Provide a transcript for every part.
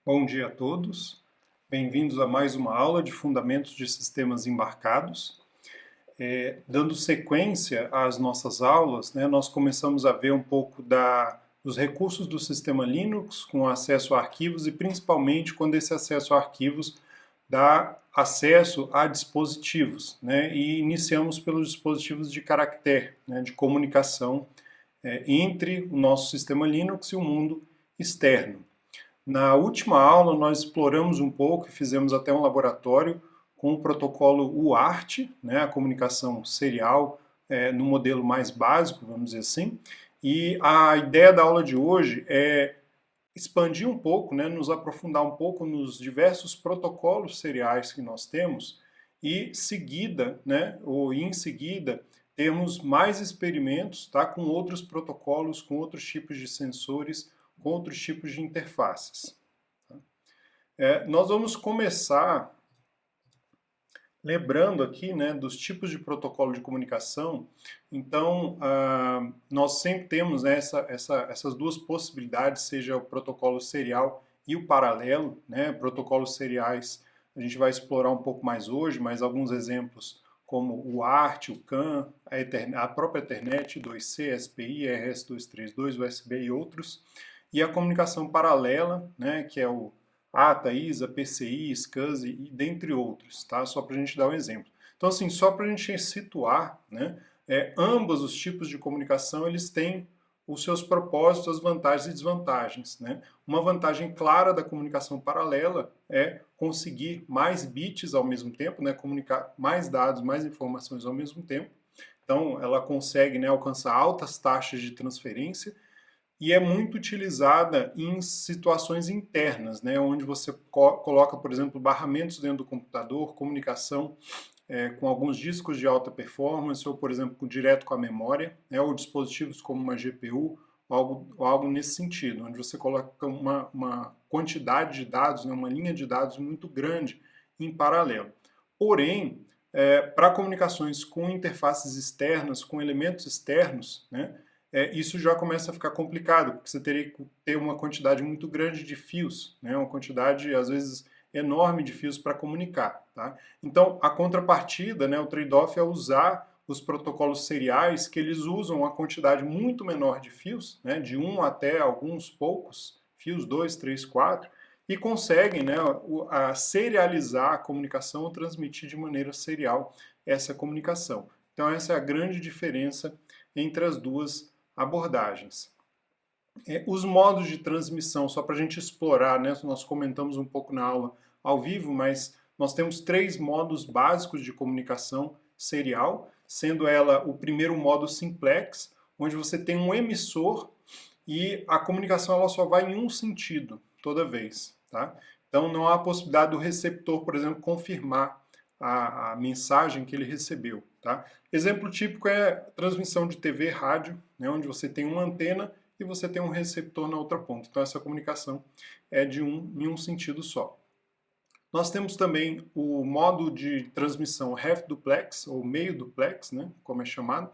Bom dia a todos, bem-vindos a mais uma aula de Fundamentos de Sistemas Embarcados. Dando sequência às nossas aulas, nós começamos a ver um pouco dos recursos do sistema Linux com acesso a arquivos e principalmente quando esse acesso a arquivos dá acesso a dispositivos, e iniciamos pelos dispositivos de caractere, de comunicação entre o nosso sistema Linux e o mundo externo. Na última aula, nós exploramos um pouco e fizemos até um laboratório com o protocolo UART, a comunicação serial no modelo mais básico, vamos dizer assim. E a ideia da aula de hoje é expandir um pouco, nos aprofundar um pouco nos diversos protocolos seriais que nós temos e em seguida, termos mais experimentos com outros protocolos, com outros tipos de sensores, com outros tipos de interfaces. Nós vamos começar lembrando aqui dos tipos de protocolo de comunicação. Então, nós sempre temos essas duas possibilidades, seja o protocolo serial e o paralelo. Protocolos seriais a gente vai explorar um pouco mais hoje, mas alguns exemplos como o ART, o CAN, a própria Ethernet, 2C, SPI, RS-232, USB e outros. E a comunicação paralela, que é o ATA, ISA, PCI, SCSI e dentre outros, tá? Só para a gente dar um exemplo. Então, assim, só para a gente situar, ambos os tipos de comunicação, eles têm os seus propósitos, as vantagens e desvantagens, Uma vantagem clara da comunicação paralela é conseguir mais bits ao mesmo tempo, comunicar mais dados, mais informações ao mesmo tempo. Então, ela consegue alcançar altas taxas de transferência e é muito utilizada em situações internas, onde você coloca, por exemplo, barramentos dentro do computador, comunicação com alguns discos de alta performance, ou, por exemplo, direto com a memória, ou dispositivos como uma GPU, ou algo nesse sentido, onde você coloca uma quantidade de dados, uma linha de dados muito grande em paralelo. Porém, para comunicações com interfaces externas, com elementos externos, isso já começa a ficar complicado, porque você teria que ter uma quantidade muito grande de fios, uma quantidade, às vezes, enorme de fios para comunicar. Tá? Então, a contrapartida, o trade-off é usar os protocolos seriais, que eles usam uma quantidade muito menor de fios, de 1 até alguns poucos fios, 2, 3, 4, e conseguem serializar a comunicação ou transmitir de maneira serial essa comunicação. Então, essa é a grande diferença entre as duas abordagens. Os modos de transmissão, só para a gente explorar, nós comentamos um pouco na aula ao vivo, mas nós temos 3 modos básicos de comunicação serial, sendo ela o primeiro modo simplex, onde você tem um emissor e a comunicação ela só vai em um sentido toda vez. Tá? Então não há a possibilidade do receptor, por exemplo, confirmar a mensagem que ele recebeu. Tá? Exemplo típico é transmissão de TV, rádio, onde você tem uma antena e você tem um receptor na outra ponta. Então essa comunicação é em um sentido só. Nós temos também o modo de transmissão half duplex, ou meio duplex, como é chamado,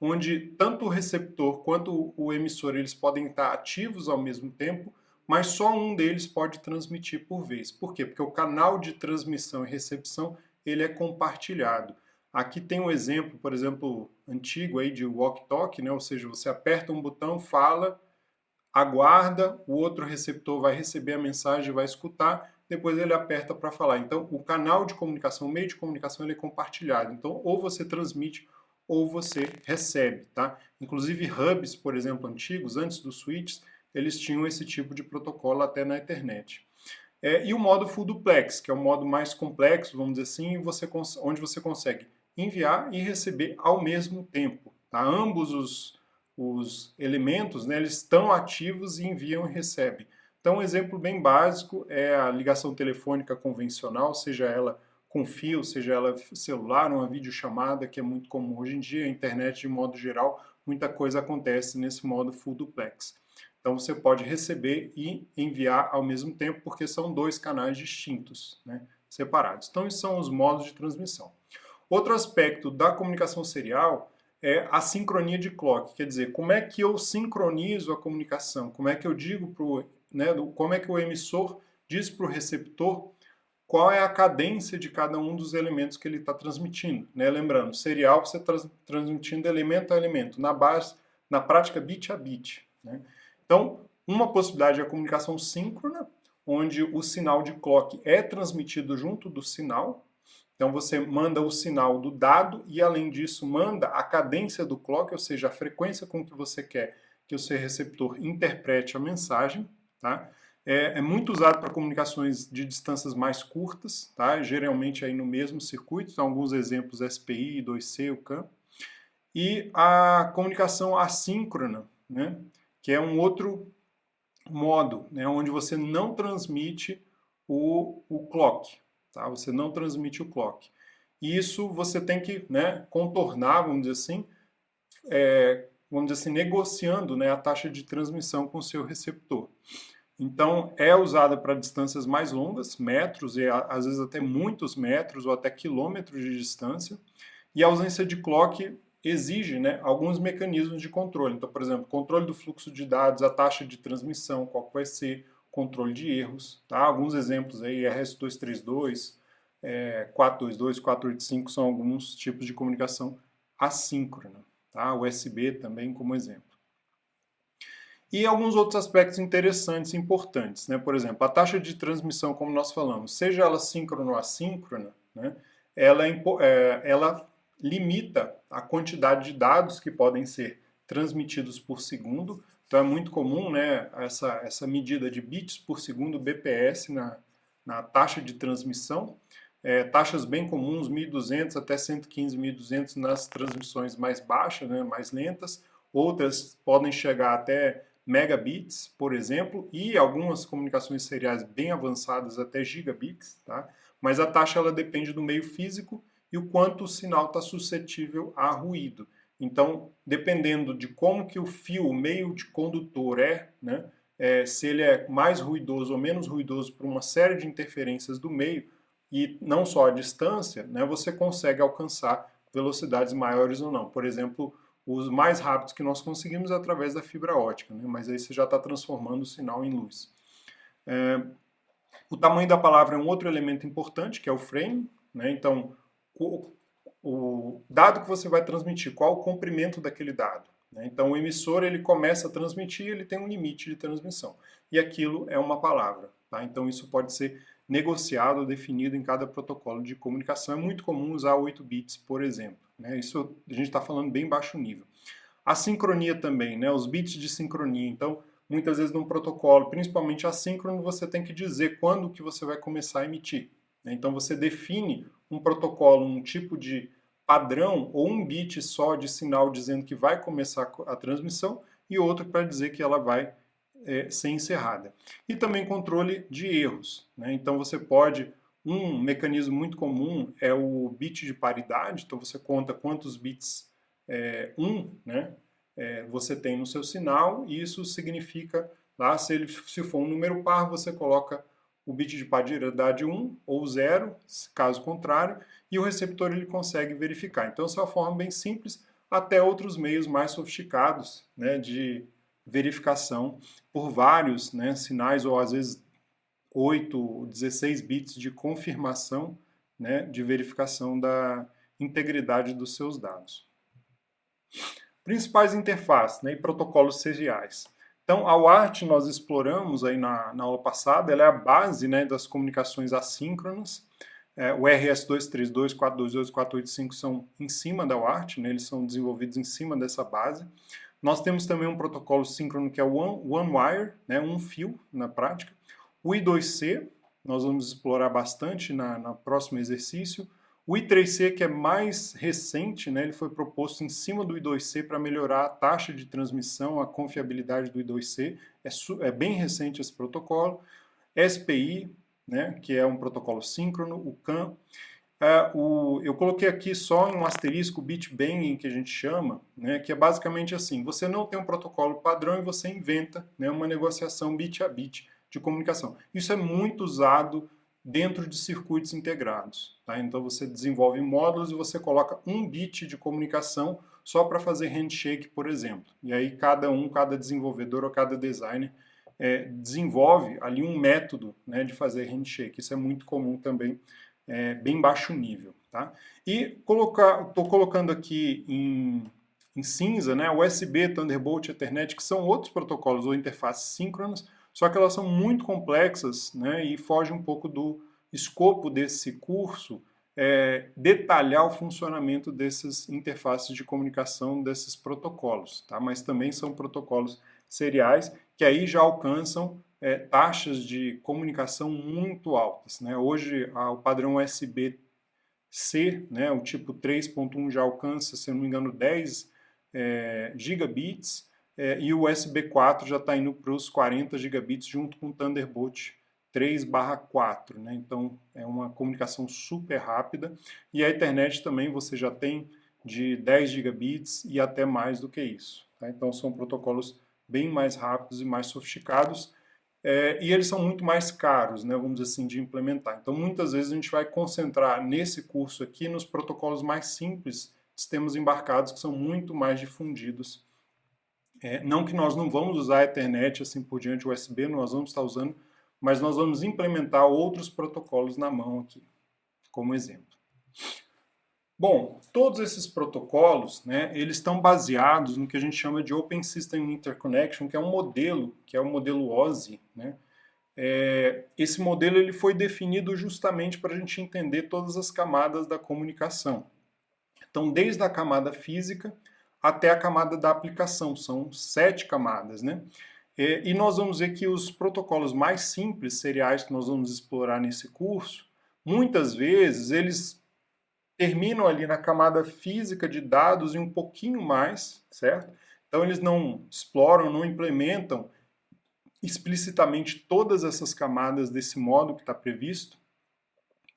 onde tanto o receptor quanto o emissor eles podem estar ativos ao mesmo tempo, mas só um deles pode transmitir por vez. Por quê? Porque o canal de transmissão e recepção ele é compartilhado. Aqui tem um exemplo, por exemplo, antigo aí de walkie-talkie, ou seja, você aperta um botão, fala, aguarda, o outro receptor vai receber a mensagem, vai escutar, depois ele aperta para falar. Então, o canal de comunicação, o meio de comunicação, ele é compartilhado. Então, ou você transmite ou você recebe, tá? Inclusive hubs, por exemplo, antigos, antes dos switches, eles tinham esse tipo de protocolo até na Ethernet. E o modo full duplex, que é o modo mais complexo, vamos dizer assim, onde você consegue enviar e receber ao mesmo tempo. Tá? Ambos os elementos, eles estão ativos e enviam e recebem. Então, um exemplo bem básico é a ligação telefônica convencional, seja ela com fio, seja ela celular, uma videochamada, que é muito comum hoje em dia, a internet de modo geral, muita coisa acontece nesse modo full duplex. Então você pode receber e enviar ao mesmo tempo, porque são 2 canais distintos, separados. Então esses são os modos de transmissão. Outro aspecto da comunicação serial é a sincronia de clock, quer dizer, como é que eu sincronizo a comunicação, como é que eu digo como é que o emissor diz para o receptor qual é a cadência de cada um dos elementos que ele está transmitindo, né? Lembrando, serial você está transmitindo elemento a elemento, na prática bit a bit, né? Então, uma possibilidade é a comunicação síncrona, onde o sinal de clock é transmitido junto do sinal. Então você manda o sinal do dado e, além disso, manda a cadência do clock, ou seja, a frequência com que você quer que o seu receptor interprete a mensagem, tá? É muito usado para comunicações de distâncias mais curtas, tá? Geralmente aí no mesmo circuito, então alguns exemplos SPI, 2C, o CAN. E a comunicação assíncrona, né? Que é um outro modo, né? Onde você não transmite o clock, tá? Você não transmite o clock. E isso você tem que, né, contornar, vamos dizer assim, negociando, né, a taxa de transmissão com o seu receptor. Então, é usada para distâncias mais longas, metros, e às vezes até muitos metros ou até quilômetros de distância. E a ausência de clock exige, né, alguns mecanismos de controle. Então, por exemplo, controle do fluxo de dados, a taxa de transmissão, qual vai ser, controle de erros. Tá? Alguns exemplos aí, RS-232, 422, 485 são alguns tipos de comunicação assíncrona. Tá? USB também como exemplo. E alguns outros aspectos interessantes e importantes, né? Por exemplo, a taxa de transmissão, como nós falamos, seja ela síncrona ou assíncrona, né? Ela limita a quantidade de dados que podem ser transmitidos por segundo. Então é muito comum, né, essa medida de bits por segundo, BPS, na taxa de transmissão. Taxas bem comuns, 1.200 até 115.200 nas transmissões mais baixas, né, mais lentas. Outras podem chegar até megabits, por exemplo, e algumas comunicações seriais bem avançadas até gigabits, tá? Mas a taxa ela depende do meio físico e o quanto o sinal está suscetível a ruído. Então, dependendo de como que o fio, o meio de condutor né, se ele é mais ruidoso ou menos ruidoso por uma série de interferências do meio, e não só a distância, né, você consegue alcançar velocidades maiores ou não. Por exemplo, os mais rápidos que nós conseguimos é através da fibra ótica, né? Mas aí você já está transformando o sinal em luz. O tamanho da palavra é um outro elemento importante, que é o frame, né? Então, o dado que você vai transmitir, qual o comprimento daquele dado? Né? Então, o emissor ele começa a transmitir, ele tem um limite de transmissão. E aquilo é uma palavra. Tá? Então, isso pode ser negociado ou definido em cada protocolo de comunicação. É muito comum usar 8 bits, por exemplo. Né? Isso a gente está falando bem baixo nível. A sincronia também, né? Os bits de sincronia. Então, muitas vezes num protocolo, principalmente assíncrono, você tem que dizer quando que você vai começar a emitir. Né? Então, você define um protocolo, um tipo de padrão ou um bit só de sinal dizendo que vai começar a transmissão e outro para dizer que ela vai ser encerrada. E também controle de erros. Né? Então você pode, um mecanismo muito comum é o bit de paridade, então você conta quantos bits né, você tem no seu sinal, e isso significa, lá, se for um número par, você coloca o bit de paridade 1 ou 0, caso contrário, e o receptor ele consegue verificar. Então essa é uma forma bem simples, até outros meios mais sofisticados, né, de verificação por vários, né, sinais, ou às vezes 8, 16 bits de confirmação, né, de verificação da integridade dos seus dados. Principais interfaces, né, e protocolos seriais. Então, a UART nós exploramos aí na aula passada, ela é a base, né, das comunicações assíncronas. O RS-232, 422 e 485 são em cima da UART, né, eles são desenvolvidos em cima dessa base. Nós temos também um protocolo síncrono que é o One Wire, né, um fio na prática. O I2C, nós vamos explorar bastante no próximo exercício. O I3C, que é mais recente, né, ele foi proposto em cima do I2C para melhorar a taxa de transmissão, a confiabilidade do I2C. É bem recente esse protocolo. SPI, né, que é um protocolo síncrono, o CAN. Eu coloquei aqui só um asterisco, bit banging, que a gente chama, né, que é basicamente assim, você não tem um protocolo padrão e você inventa, né, uma negociação bit a bit de comunicação. Isso é muito usado dentro de circuitos integrados. Tá? Então você desenvolve módulos e você coloca um bit de comunicação só para fazer handshake, por exemplo. E aí cada desenvolvedor ou cada designer desenvolve ali um método, né, de fazer handshake. Isso é muito comum também, bem baixo nível. Tá? E estou colocando aqui em cinza, né, USB, Thunderbolt, Ethernet, que são outros protocolos ou interfaces síncronas, só que elas são muito complexas, né, e fogem um pouco do escopo desse curso, detalhar o funcionamento dessas interfaces de comunicação, desses protocolos, tá? Mas também são protocolos seriais que aí já alcançam taxas de comunicação muito altas, né? Hoje o padrão USB-C, né, o tipo 3.1 já alcança, se não me engano, 10 gigabits, e o USB 4 já está indo para os 40 gigabits junto com o Thunderbolt 3/4, né? Então é uma comunicação super rápida, e a internet também você já tem de 10 gigabits e até mais do que isso. Tá? Então são protocolos bem mais rápidos e mais sofisticados, e eles são muito mais caros, né, vamos dizer assim, de implementar. Então muitas vezes a gente vai concentrar nesse curso aqui nos protocolos mais simples de sistemas embarcados, que são muito mais difundidos. Não que nós não vamos usar a Ethernet assim por diante, o USB nós vamos estar usando, mas nós vamos implementar outros protocolos na mão aqui, como exemplo. Bom, todos esses protocolos, né, eles estão baseados no que a gente chama de Open System Interconnection, que é o modelo OSI, né? Esse modelo ele foi definido justamente para a gente entender todas as camadas da comunicação. Então, desde a camada física até a camada da aplicação, são 7 camadas, né? E nós vamos ver que os protocolos mais simples, seriais, que nós vamos explorar nesse curso, muitas vezes eles terminam ali na camada física de dados e um pouquinho mais, certo? Então eles não exploram, não implementam explicitamente todas essas camadas desse modo que está previsto,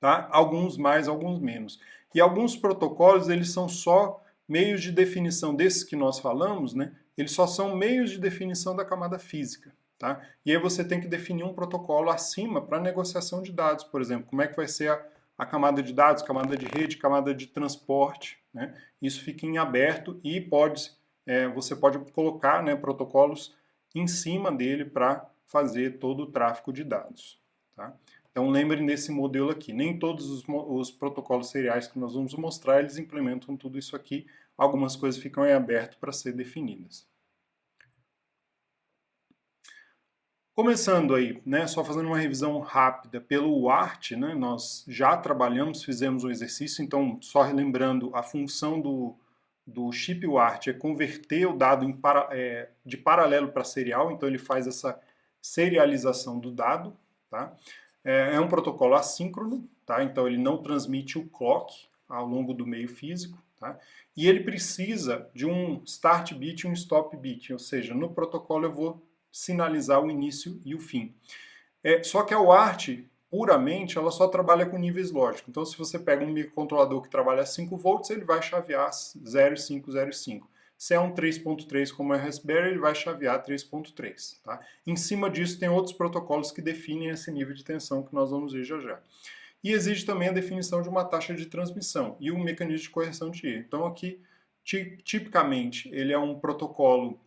tá? Alguns mais, alguns menos. E alguns protocolos, eles são só meios de definição desses que nós falamos, né? Eles só são meios de definição da camada física, tá? E aí você tem que definir um protocolo acima para negociação de dados, por exemplo. Como é que vai ser a camada de dados, camada de rede, camada de transporte, né? Isso fica em aberto e você pode colocar, né, protocolos em cima dele para fazer todo o tráfego de dados, tá? Então lembrem desse modelo aqui. Nem todos os protocolos seriais que nós vamos mostrar, eles implementam tudo isso aqui. Algumas coisas ficam em aberto para ser definidas. Começando aí, né, só fazendo uma revisão rápida pelo UART, né, nós já trabalhamos, fizemos um exercício, então só relembrando, a função do chip UART é converter o dado de paralelo para serial, então ele faz essa serialização do dado, tá? É um protocolo assíncrono, tá? Então ele não transmite o clock ao longo do meio físico, tá? E ele precisa de um start bit e um stop bit, ou seja, no protocolo eu vou sinalizar o início e o fim. Só que a UART, puramente, ela só trabalha com níveis lógicos. Então se você pega um microcontrolador que trabalha a 5 volts, ele vai chavear 0 e 5, 0 e 5. Se é um 3.3 como é o Raspberry, ele vai chavear 3.3. Tá? Em cima disso tem outros protocolos que definem esse nível de tensão que nós vamos ver já já. E exige também a definição de uma taxa de transmissão e um mecanismo de correção de erro. Então aqui, tipicamente, ele é um protocolo,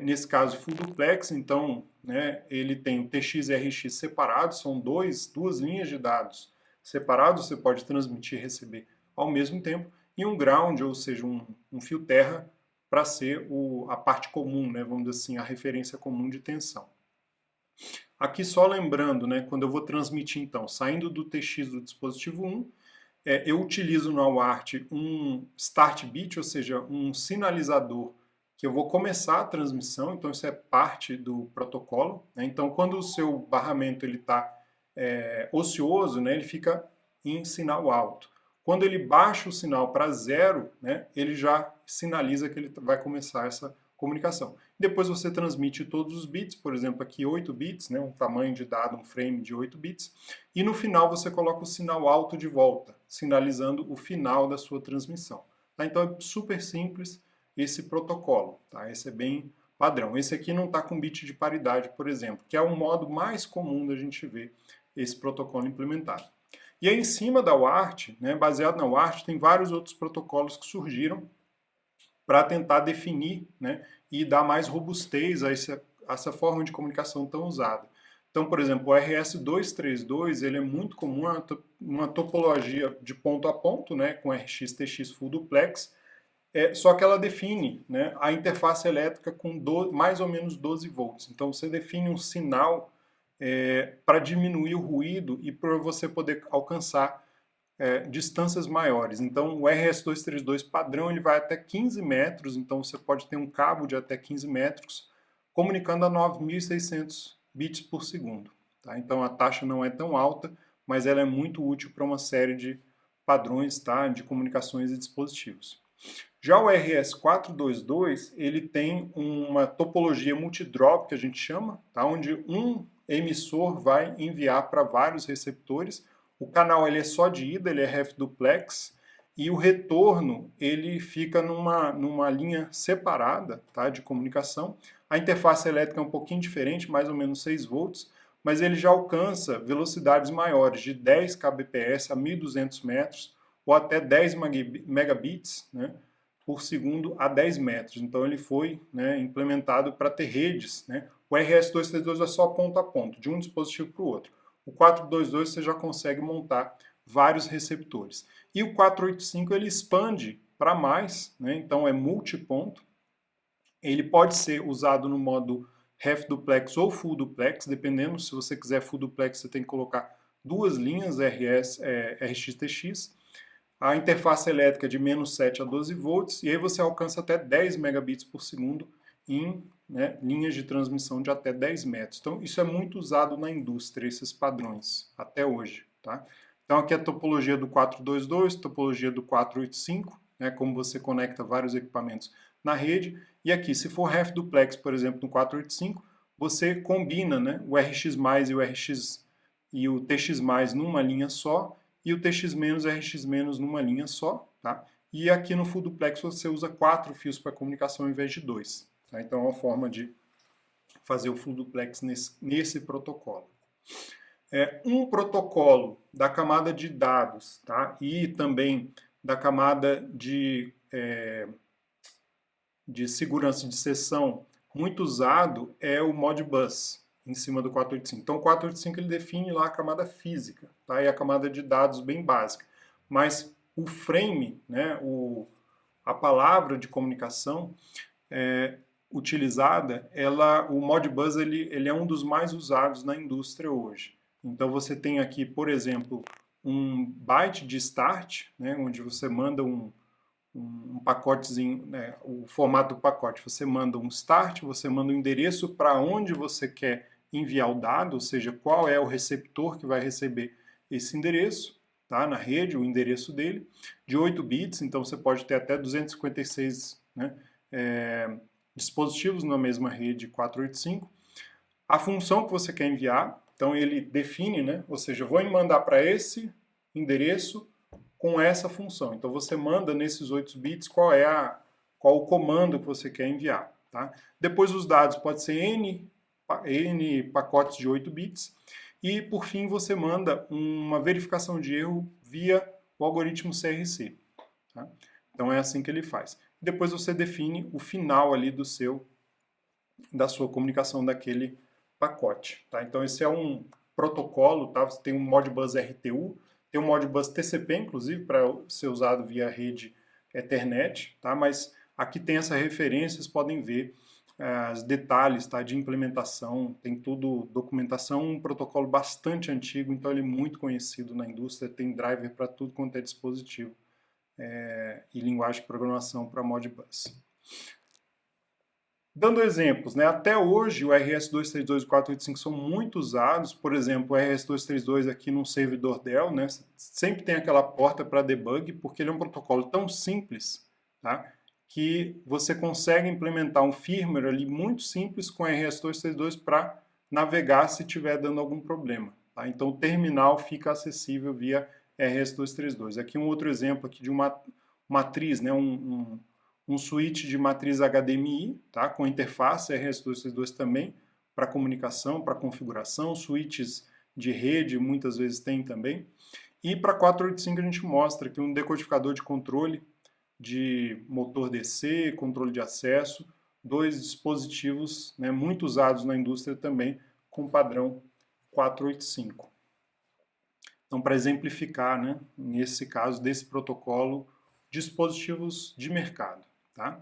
nesse caso, full duplex, então, né, ele tem o TX e RX separados, são duas linhas de dados separados, você pode transmitir e receber ao mesmo tempo, e um ground, ou seja, um fio terra, para ser a parte comum, né, vamos dizer assim, a referência comum de tensão. Aqui só lembrando, né, quando eu vou transmitir, então, saindo do TX do dispositivo 1, eu utilizo no UART um start bit, ou seja, um sinalizador que eu vou começar a transmissão, então isso é parte do protocolo, né? Então quando o seu barramento está ocioso, né, ele fica em sinal alto. Quando ele baixa o sinal para 0, né, ele já sinaliza que ele vai começar essa comunicação. Depois você transmite todos os bits, por exemplo, aqui 8 bits, né, um tamanho de dado, um frame de 8 bits, e no final você coloca o sinal alto de volta, sinalizando o final da sua transmissão. Tá? Então é super simples esse protocolo, tá? Esse é bem padrão. Esse aqui não está com bit de paridade, por exemplo, que é o modo mais comum da gente ver esse protocolo implementado. E aí, em cima da UART, né, baseado na UART, tem vários outros protocolos que surgiram para tentar definir, né, e dar mais robustez essa forma de comunicação tão usada. Então, por exemplo, o RS-232 ele é muito comum, uma topologia de ponto a ponto, né, com RX-TX Full Duplex, só que ela define, né, a interface elétrica com mais ou menos 12 volts. Então você define um sinal para diminuir o ruído e para você poder alcançar distâncias maiores. Então o RS-232 padrão ele vai até 15 metros, então você pode ter um cabo de até 15 metros comunicando a 9.600 bits por segundo. Tá? Então a taxa não é tão alta, mas ela é muito útil para uma série de padrões, tá, de comunicações e dispositivos. Já o RS-422, ele tem uma topologia multidrop, que a gente chama, tá? Onde um emissor vai enviar para vários receptores. O canal ele é só de ida, ele é half duplex, e o retorno ele fica numa linha separada, tá, de comunicação. A interface elétrica é um pouquinho diferente, mais ou menos 6 volts, mas ele já alcança velocidades maiores, de 10 kbps a 1.200 metros, ou até 10 megabits, né, por segundo a 10 metros. Então ele foi, né, implementado para ter redes. Né? O RS-232 é só ponto a ponto, de um dispositivo para o outro. O 422 você já consegue montar vários receptores. E o 485 ele expande para mais, né? Então é multiponto. Ele pode ser usado no modo half duplex ou full duplex, dependendo. Se você quiser full duplex, você tem que colocar duas linhas RX-TX. A interface elétrica de menos 7 a 12 volts, e aí você alcança até 10 megabits por segundo em, né, linhas de transmissão de até 10 metros. Então, isso é muito usado na indústria, esses padrões, até hoje. Tá? Então, aqui é a topologia do 422, topologia do 485, né, como você conecta vários equipamentos na rede, e aqui, se for half duplex, por exemplo, no 485, você combina, né, o RX+, e o TX+, numa linha só, e o TX- e RX- numa linha só, tá? E aqui no Full Duplex você usa 4 fios para comunicação ao invés de 2. Tá? Então é uma forma de fazer o Full Duplex nesse protocolo. Um protocolo da camada de dados, tá? E também da camada de segurança de sessão muito usado é o Modbus, em cima do 485. Então o 485 ele define lá a camada física, tá? E a camada de dados bem básica. Mas o frame, né, a palavra de comunicação utilizada, o Modbus ele é um dos mais usados na indústria hoje. Então você tem aqui, por exemplo, um byte de start, né, onde você manda um pacotezinho, né, o formato do pacote. Você manda um start, você manda um endereço para onde você quer enviar o dado, ou seja, qual é o receptor que vai receber esse endereço, tá, na rede, o endereço dele, de 8 bits, então você pode ter até 256, né, dispositivos na mesma rede 485. A função que você quer enviar, então ele define, né, ou seja, eu vou mandar para esse endereço com essa função. Então você manda nesses 8 bits qual o comando que você quer enviar. Tá? Depois os dados pode ser N pacotes de 8 bits. E por fim você manda uma verificação de erro via o algoritmo CRC. Tá? Então é assim que ele faz. Depois você define o final ali da sua comunicação daquele pacote. Tá? Então esse é um protocolo, tá? Você tem um Modbus RTU, tem um Modbus TCP, inclusive, para ser usado via rede Ethernet, tá? Mas aqui tem essa referência, vocês podem ver os detalhes, tá, de implementação, tem tudo, documentação, um protocolo bastante antigo, então ele é muito conhecido na indústria, tem driver para tudo quanto é dispositivo e linguagem de programação para Modbus. Dando exemplos, né? Até hoje o RS-232 e 485 são muito usados, por exemplo, o RS-232 aqui num servidor Dell, né? Sempre tem aquela porta para debug, porque ele é um protocolo tão simples, tá? Que você consegue implementar um firmware ali muito simples com o RS-232 para navegar se estiver dando algum problema. Tá? Então o terminal fica acessível via RS-232. Aqui um outro exemplo aqui de uma matriz, né? Um switch de matriz HDMI, tá? Com interface RS-232 também, para comunicação, para configuração, switches de rede muitas vezes tem também. E para 485 a gente mostra aqui um decodificador de controle de motor DC, controle de acesso, dois dispositivos, né, muito usados na indústria também, com padrão 485. Então, para exemplificar, né, nesse caso desse protocolo, dispositivos de mercado. Tá?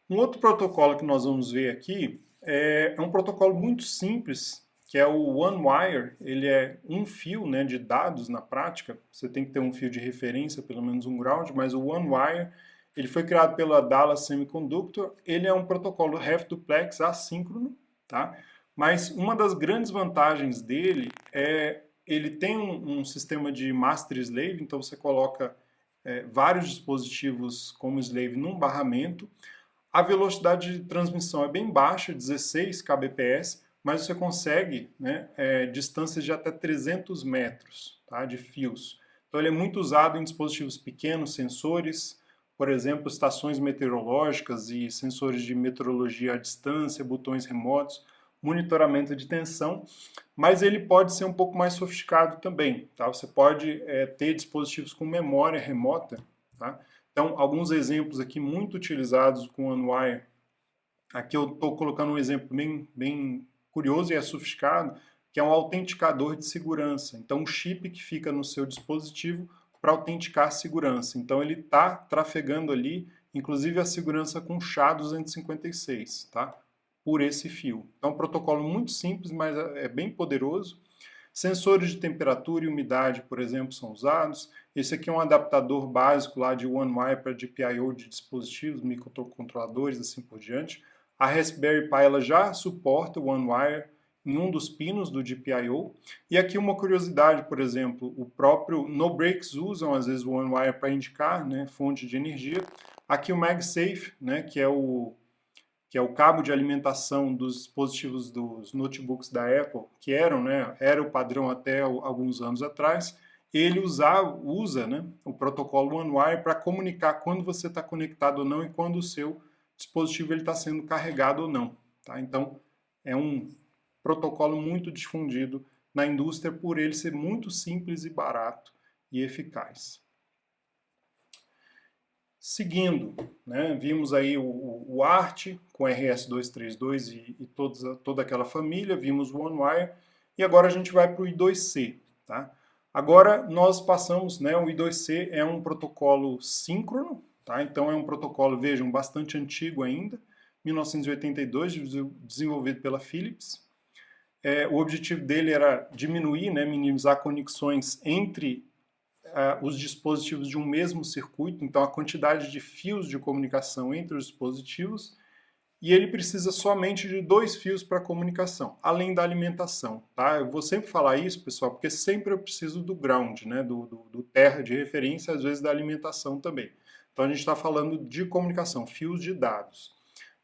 Um outro protocolo que nós vamos ver aqui é um protocolo muito simples, que é o OneWire. Ele é um fio, né, de dados na prática. Você tem que ter um fio de referência, pelo menos um ground, mas o OneWire ele foi criado pela Dallas Semiconductor. Ele é um protocolo half duplex assíncrono, tá? Mas uma das grandes vantagens dele é ele tem um sistema de master slave, então você coloca vários dispositivos como slave num barramento. A velocidade de transmissão é bem baixa, 16 kbps, mas você consegue, né, distâncias de até 300 metros, tá, de fios. Então ele é muito usado em dispositivos pequenos, sensores, por exemplo, estações meteorológicas e sensores de meteorologia à distância, botões remotos, monitoramento de tensão, mas ele pode ser um pouco mais sofisticado também. Tá? Você pode ter dispositivos com memória remota. Tá? Então, alguns exemplos aqui muito utilizados com OneWire. Aqui eu estou colocando um exemplo bem curioso e sofisticado, que é um autenticador de segurança. Então, um chip que fica no seu dispositivo para autenticar a segurança. Então, ele está trafegando ali, inclusive a segurança com SHA-256, tá? Por esse fio. Então, um protocolo muito simples, mas é bem poderoso. Sensores de temperatura e umidade, por exemplo, são usados. Esse aqui é um adaptador básico lá de OneWire para GPIO de dispositivos, microcontroladores, assim por diante. A Raspberry Pi ela já suporta o OneWire em um dos pinos do GPIO. E aqui uma curiosidade, por exemplo, o próprio NoBreaks usam às vezes o OneWire para indicar, né, fonte de energia. Aqui o MagSafe, né, que é o cabo de alimentação dos dispositivos dos notebooks da Apple, que era o padrão até alguns anos atrás, ele usa, né, o protocolo OneWire para comunicar quando você está conectado ou não e quando o seu dispositivo está sendo carregado ou não. Tá? Então, é um protocolo muito difundido na indústria por ele ser muito simples e barato e eficaz. Seguindo, né, vimos aí o ART com RS-232 e toda aquela família, vimos o OneWire, e agora a gente vai para o I2C. Tá? Agora nós passamos, né, o I2C é um protocolo síncrono, tá? Então é um protocolo, vejam, bastante antigo ainda, 1982, desenvolvido pela Philips. O objetivo dele era diminuir, né, minimizar conexões entre os dispositivos de um mesmo circuito, então a quantidade de fios de comunicação entre os dispositivos, e ele precisa somente de 2 fios para comunicação, além da alimentação. Tá? Eu vou sempre falar isso, pessoal, porque sempre eu preciso do ground, né, do terra de referência, às vezes da alimentação também. Então a gente está falando de comunicação, fios de dados.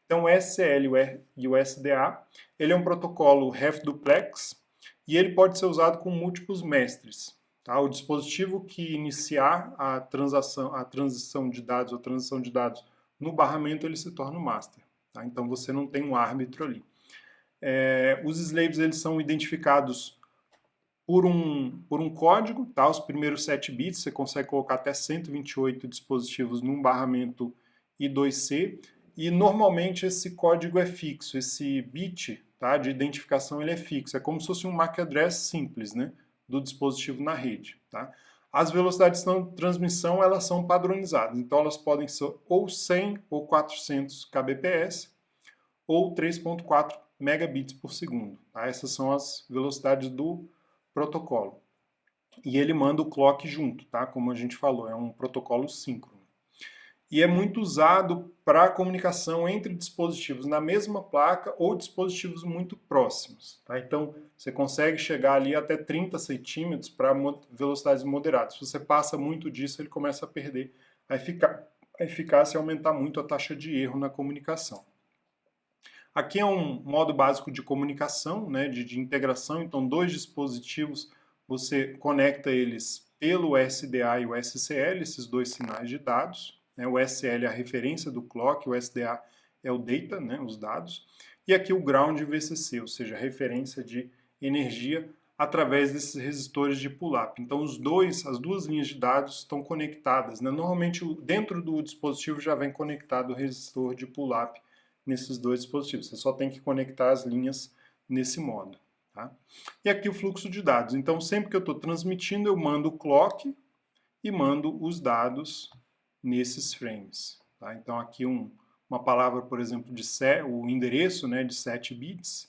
Então o SL e o SDA, ele é um protocolo half duplex, e ele pode ser usado com múltiplos mestres. Tá? O dispositivo que iniciar a transição de dados ou transição de dados no barramento, ele se torna o master. Tá? Então você não tem um árbitro ali. Os slaves eles são identificados por um código. Tá? Os primeiros 7 bits, você consegue colocar até 128 dispositivos num barramento I2C. E normalmente esse código é fixo, esse bit, tá, de identificação ele é fixo. É como se fosse um MAC address simples, né, do dispositivo na rede. Tá? As velocidades de transmissão elas são padronizadas, então elas podem ser ou 100 ou 400 kbps ou 3.4 megabits por segundo. Tá? Essas são as velocidades do protocolo. E ele manda o clock junto, tá? Como a gente falou, é um protocolo síncrono. E é muito usado para comunicação entre dispositivos na mesma placa ou dispositivos muito próximos. Tá? Então, você consegue chegar ali até 30 centímetros para velocidades moderadas. Se você passa muito disso, ele começa a perder a eficácia e aumentar muito a taxa de erro na comunicação. Aqui é um modo básico de comunicação, né, de integração. Então, 2 dispositivos, você conecta eles pelo SDA e o SCL, esses 2 sinais de dados. O SL é a referência do clock, o SDA é o data, né, os dados, e aqui o ground e o VCC, ou seja, a referência de energia através desses resistores de pull-up. Então as duas linhas de dados estão conectadas. Né? Normalmente dentro do dispositivo já vem conectado o resistor de pull-up nesses dois dispositivos. Você só tem que conectar as linhas nesse modo. Tá? E aqui o fluxo de dados. Então, sempre que eu estou transmitindo, eu mando o clock e mando os dados nesses frames. Tá? Então, aqui uma palavra, por exemplo, o endereço, né, de 7 bits,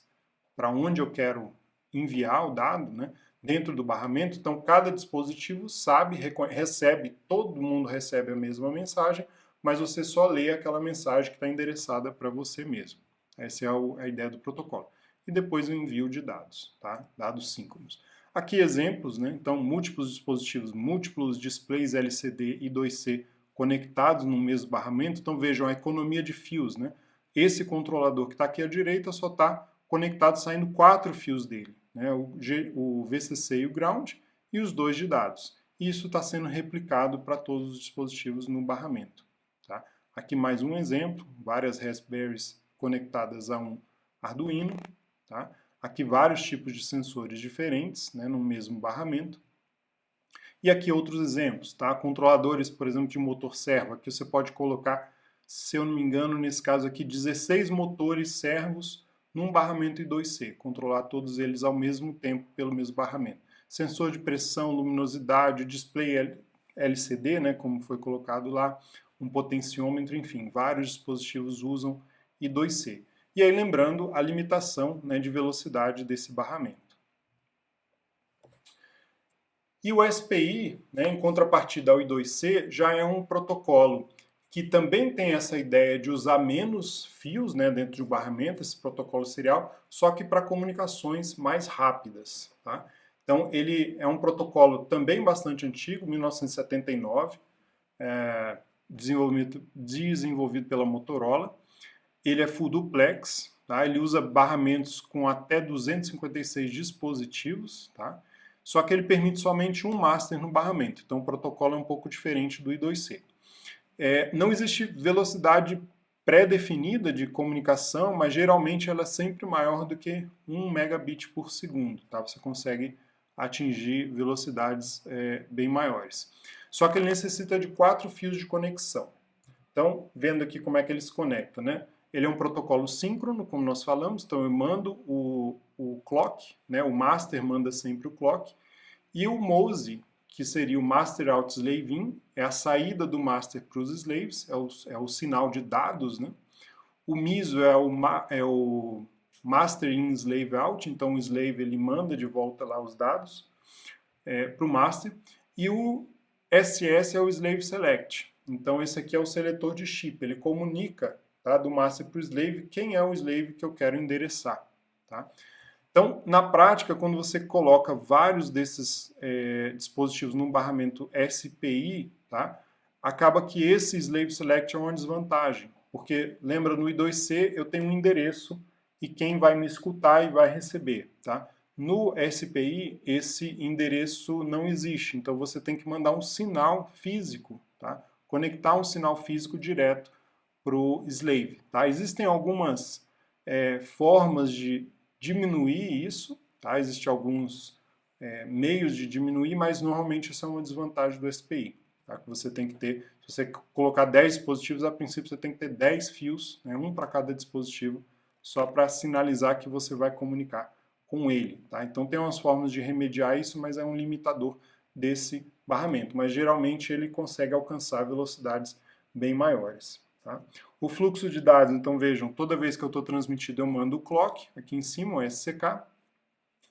para onde eu quero enviar o dado, né, dentro do barramento. Então, cada dispositivo sabe, recebe, todo mundo recebe a mesma mensagem, mas você só lê aquela mensagem que está endereçada para você mesmo. Essa é a ideia do protocolo. E depois o envio de dados, tá? Dados síncronos. Aqui exemplos, né? Então, múltiplos dispositivos, múltiplos displays LCD e 2C conectados no mesmo barramento. Então, vejam a economia de fios, né? Esse controlador que está aqui à direita só está conectado saindo 4 fios dele, né? O VCC e o ground e os 2 de dados. E isso está sendo replicado para todos os dispositivos no barramento. Tá? Aqui mais um exemplo, várias Raspberries conectadas a um Arduino. Tá? Aqui vários tipos de sensores diferentes, né, no mesmo barramento. E aqui outros exemplos, tá? Controladores, por exemplo, de motor servo. Aqui você pode colocar, se eu não me engano, nesse caso aqui, 16 motores servos num barramento I2C. Controlar todos eles ao mesmo tempo pelo mesmo barramento. Sensor de pressão, luminosidade, display LCD, né, como foi colocado lá, um potenciômetro, enfim, vários dispositivos usam I2C. E aí lembrando a limitação, né, de velocidade desse barramento. E o SPI, né, em contrapartida ao I2C, já é um protocolo que também tem essa ideia de usar menos fios, né, dentro de um barramento, esse protocolo serial, só que para comunicações mais rápidas. Tá? Então, ele é um protocolo também bastante antigo, 1979, desenvolvido pela Motorola. Ele é full duplex, tá? Ele usa barramentos com até 256 dispositivos, tá? Só que ele permite somente um master no barramento, então o protocolo é um pouco diferente do I2C. Não existe velocidade pré-definida de comunicação, mas geralmente ela é sempre maior do que 1 megabit por segundo, tá? Você consegue atingir velocidades bem maiores. Só que ele necessita de 4 fios de conexão. Então, vendo aqui como é que ele se conecta, né? Ele é um protocolo síncrono, como nós falamos, então eu mando o clock, né? O master manda sempre o clock, e o MOSI, que seria o Master Out Slave In, é a saída do master para os slaves, é o sinal de dados, né? O MISO é o Master In Slave Out, então o slave ele manda de volta lá os dados para o master, e o SS é o Slave Select, então esse aqui é o seletor de chip, ele comunica, tá, do master para o slave quem é o slave que eu quero endereçar. Tá? Então, na prática, quando você coloca vários desses dispositivos num barramento SPI, tá, acaba que esse Slave Select é uma desvantagem, porque lembra, no I2C eu tenho um endereço e quem vai me escutar e vai receber. Tá? No SPI, esse endereço não existe, então você tem que mandar um sinal físico, tá? Conectar um sinal físico direto para o slave. Tá? Existem algumas formas de diminuir isso, tá? Existem alguns meios de diminuir, mas normalmente isso é uma desvantagem do SPI. Tá? Que você tem que ter, se você colocar 10 dispositivos, a princípio você tem que ter 10 fios, né? Um para cada dispositivo, só para sinalizar que você vai comunicar com ele. Tá? Então tem umas formas de remediar isso, mas é um limitador desse barramento. Mas geralmente ele consegue alcançar velocidades bem maiores. Tá? O fluxo de dados, então vejam, toda vez que eu estou transmitindo eu mando o clock, aqui em cima o SCK,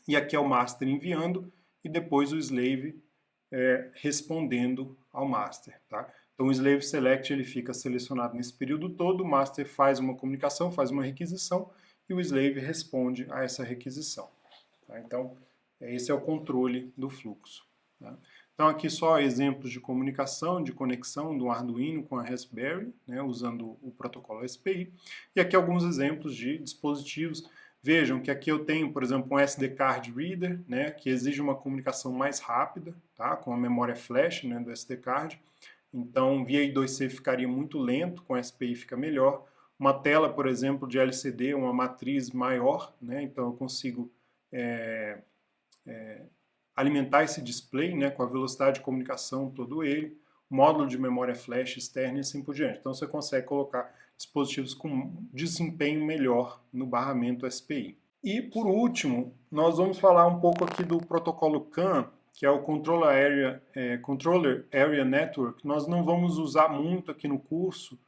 e aqui é o master enviando, e depois o slave respondendo ao master. Tá? Então o slave select ele fica selecionado nesse período todo, o master faz uma comunicação, faz uma requisição, e o slave responde a essa requisição. Tá? Então esse é o controle do fluxo. Tá? Então aqui só exemplos de comunicação, de conexão do Arduino com a Raspberry, né, usando o protocolo SPI. E aqui alguns exemplos de dispositivos. Vejam que aqui eu tenho, por exemplo, um SD Card Reader, né, que exige uma comunicação mais rápida, tá, com a memória flash, né, do SD Card. Então via I2C ficaria muito lento, com SPI fica melhor. Uma tela, por exemplo, de LCD, uma matriz maior, né, então eu consigo alimentar esse display, né, com a velocidade de comunicação todo ele, módulo de memória flash externa e assim por diante. Então você consegue colocar dispositivos com desempenho melhor no barramento SPI. E, por último, nós vamos falar um pouco aqui do protocolo CAN, que é o Controller Area Network. Nós não vamos usar muito aqui no curso,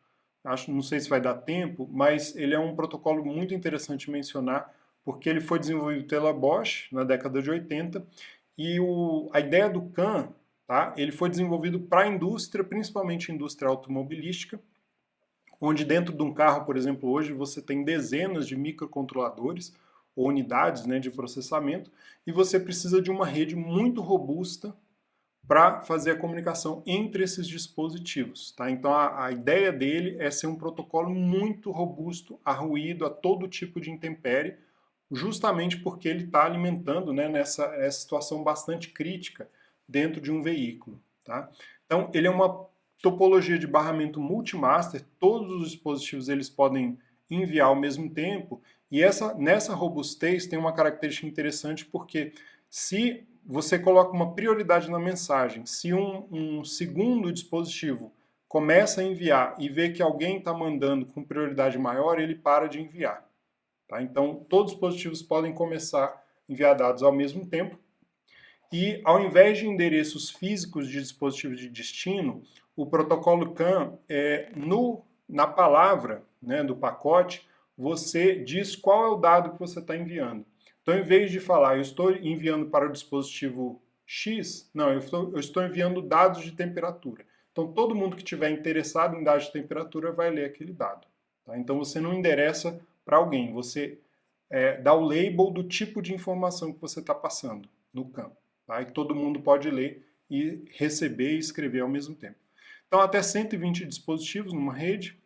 não sei se vai dar tempo, mas ele é um protocolo muito interessante mencionar, porque ele foi desenvolvido pela Bosch na década de 80, e a ideia do CAN, tá, ele foi desenvolvido para a indústria, principalmente a indústria automobilística, onde dentro de um carro, por exemplo, hoje você tem dezenas de microcontroladores, ou unidades, né, de processamento, e você precisa de uma rede muito robusta para fazer a comunicação entre esses dispositivos. Tá? Então a ideia dele é ser um protocolo muito robusto a ruído, a todo tipo de intempérie, justamente porque ele está alimentando, né, nessa situação bastante crítica dentro de um veículo. Tá? Então ele é uma topologia de barramento multimaster, todos os dispositivos eles podem enviar ao mesmo tempo, e nessa robustez tem uma característica interessante, porque se você coloca uma prioridade na mensagem, se um segundo dispositivo começa a enviar e vê que alguém está mandando com prioridade maior, ele para de enviar. Tá? Então, todos os dispositivos podem começar a enviar dados ao mesmo tempo, e ao invés de endereços físicos de dispositivos de destino, o protocolo CAN, na palavra, né, do pacote, você diz qual é o dado que você está enviando. Então, em vez de falar, eu estou enviando para o dispositivo X, não, eu estou enviando dados de temperatura. Então, todo mundo que estiver interessado em dados de temperatura vai ler aquele dado. Tá? Então, você não endereça para alguém, você dá o label do tipo de informação que você está passando no campo. Tá? E todo mundo pode ler e receber e escrever ao mesmo tempo. Então, até 120 dispositivos numa rede,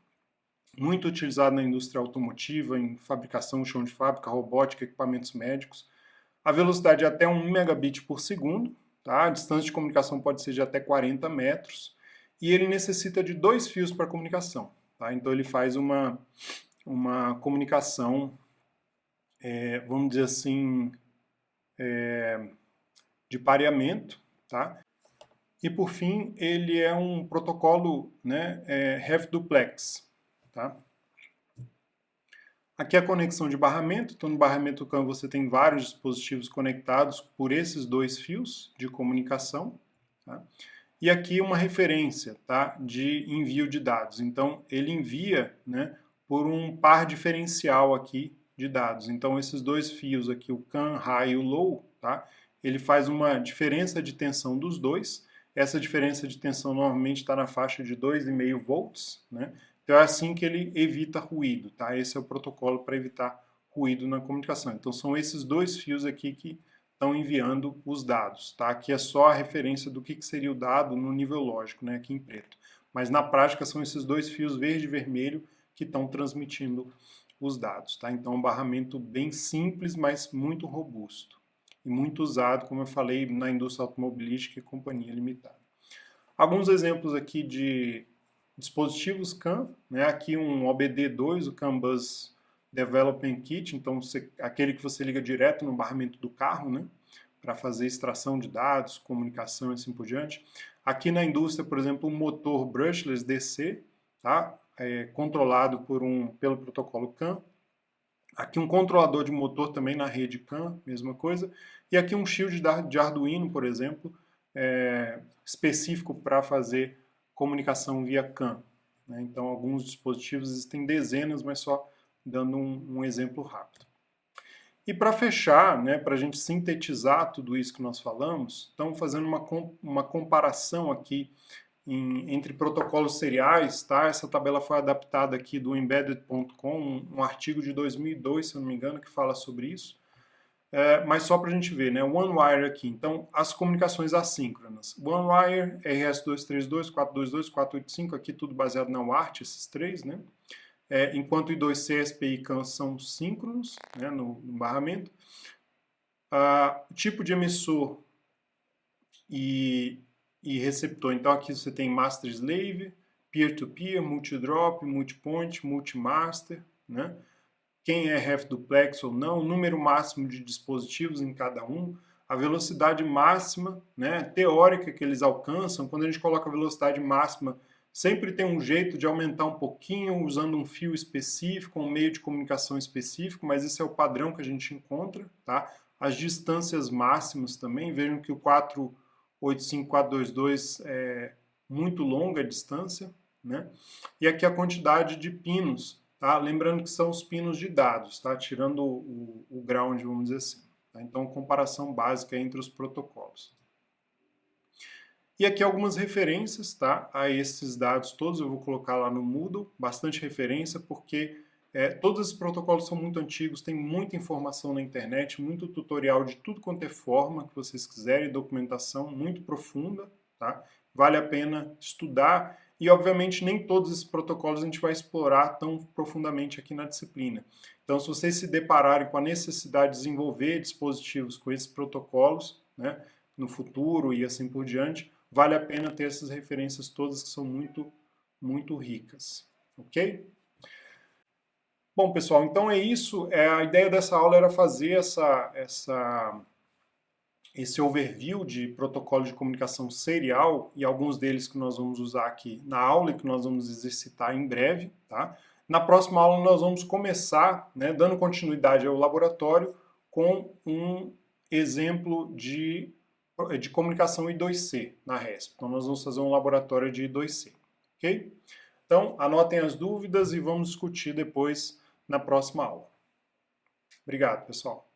muito utilizado na indústria automotiva, em fabricação, chão de fábrica, robótica, equipamentos médicos. A velocidade é até 1 megabit por segundo, tá? A distância de comunicação pode ser de até 40 metros, e ele necessita de 2 fios para comunicação. Tá? Então ele faz uma comunicação, vamos dizer assim, de pareamento, tá? E por fim, ele é um protocolo, né, half duplex. Tá? Aqui é a conexão de barramento, então no barramento CAN você tem vários dispositivos conectados por esses 2 fios de comunicação. Tá? E aqui uma referência, tá, de envio de dados. Então ele envia, né, por um par diferencial aqui de dados. Então esses 2 fios aqui, o CAN high e o low, tá, ele faz uma diferença de tensão dos dois. Essa diferença de tensão normalmente está na faixa de 2,5 volts, né? Então é assim que ele evita ruído, tá? Esse é o protocolo para evitar ruído na comunicação. Então são esses 2 fios aqui que estão enviando os dados, tá? Aqui é só a referência do que seria o dado no nível lógico, né? Aqui em preto. Mas na prática são esses 2 fios verde e vermelho que estão transmitindo os dados, tá? Então é um barramento bem simples, mas muito robusto. E muito usado, como eu falei, na indústria automobilística e companhia limitada. Alguns exemplos aqui de dispositivos CAN, né? Aqui um OBD2, o CAN Bus Development Kit, então aquele que você liga direto no barramento do carro, né? Para fazer extração de dados, comunicação e assim por diante. Aqui na indústria, por exemplo, um motor brushless DC, tá? Controlado pelo protocolo CAN. Aqui um controlador de motor também na rede CAN, mesma coisa. E aqui um shield de Arduino, por exemplo, específico para fazer comunicação via CAN. Né? Então, alguns dispositivos existem dezenas, mas só dando um exemplo rápido. E para fechar, né, para a gente sintetizar tudo isso que nós falamos, estamos fazendo uma comparação aqui entre protocolos seriais. Tá? Essa tabela foi adaptada aqui do embedded.com, um artigo de 2002, se eu não me engano, que fala sobre isso. Mas só para a gente ver, né? OneWire aqui. Então, as comunicações assíncronas. OneWire, RS-232, 422, 485, aqui tudo baseado na UART, esses 3, né? Enquanto I2C, SPI e CAN são síncronos, né, no barramento. O tipo de emissor e receptor. Então, aqui você tem master-slave, peer-to-peer, multi-drop, multi-point, multi-master, né? Quem é half duplex ou não, o número máximo de dispositivos em cada um, a velocidade máxima, né, teórica que eles alcançam. Quando a gente coloca a velocidade máxima, Sempre tem um jeito de aumentar um pouquinho, usando um fio específico, um meio de comunicação específico, mas esse é o padrão que a gente encontra, tá? As distâncias máximas também, vejam que o 485.422 é muito longa a distância, né? E aqui a quantidade de pinos, tá? Lembrando que são os pinos de dados, tá? Tirando o ground, vamos dizer assim. Tá? Então, comparação básica entre os protocolos. E aqui algumas referências, tá? A esses dados todos, eu vou colocar lá no Moodle, bastante referência, porque todos esses protocolos são muito antigos, tem muita informação na internet, muito tutorial de tudo quanto é forma que vocês quiserem, documentação muito profunda, tá? Vale a pena estudar e, obviamente, nem todos esses protocolos a gente vai explorar tão profundamente aqui na disciplina. Então, se vocês se depararem com a necessidade de desenvolver dispositivos com esses protocolos, né, no futuro e assim por diante, vale a pena ter essas referências todas que são muito, muito ricas, ok? Bom, pessoal, então é isso. A ideia dessa aula era fazer esse overview de protocolo de comunicação serial e alguns deles que nós vamos usar aqui na aula e que nós vamos exercitar em breve, tá? Na próxima aula nós vamos começar, né, dando continuidade ao laboratório com um exemplo de comunicação I2C na RESP. Então nós vamos fazer um laboratório de I2C, ok? Então anotem as dúvidas e vamos discutir depois na próxima aula. Obrigado, pessoal.